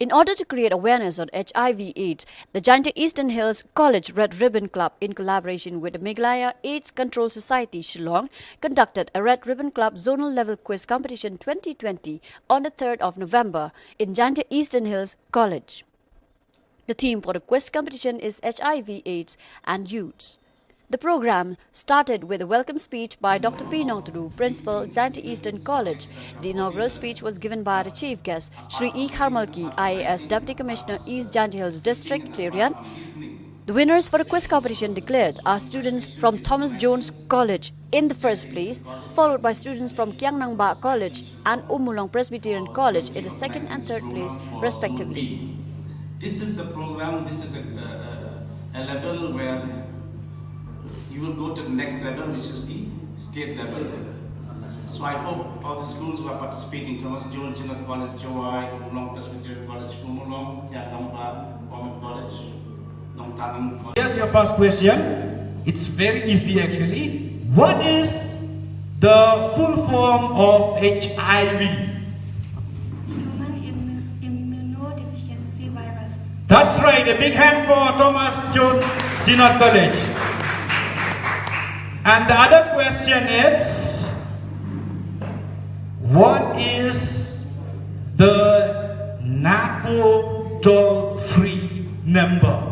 In order to create awareness on HIV/AIDS, the Jaintia Eastern Hills College Red Ribbon Club, in collaboration with the Meghalaya AIDS Control Society Shillong, conducted a Red Ribbon Club Zonal Level Quiz Competition 2020 on the 3rd of November in Jaintia Eastern Hills College. The theme for the quiz competition is HIV/AIDS and youths. The program started with a welcome speech by Dr. P. Nongturu, Principal, Jaintia Eastern College. The inaugural speech was given by the chief guest, Shri E. Kharmalki, IAS Deputy Commissioner, East Jaintia Hills District, Khliehriat. The winners for the quiz competition declared are students from Thomas Jones College in the first place, followed by students from Kiang Nang Ba College and Umulong Presbyterian College in the second and third place, respectively. This is a program, this is a level where you will go to the next level, which is the state level. So I hope all the schools who are participating, Thomas Jones College, Jowai, Umulong Presbyterian College, Umulong, Kiang Nang Ba College, Nong Tanam College. Here's your first question. It's very easy actually. What is the full form of HIV? Human immunodeficiency virus. That's right. A big hand for Thomas Jones Synod College. And the other question is, what is the NACO toll-free number?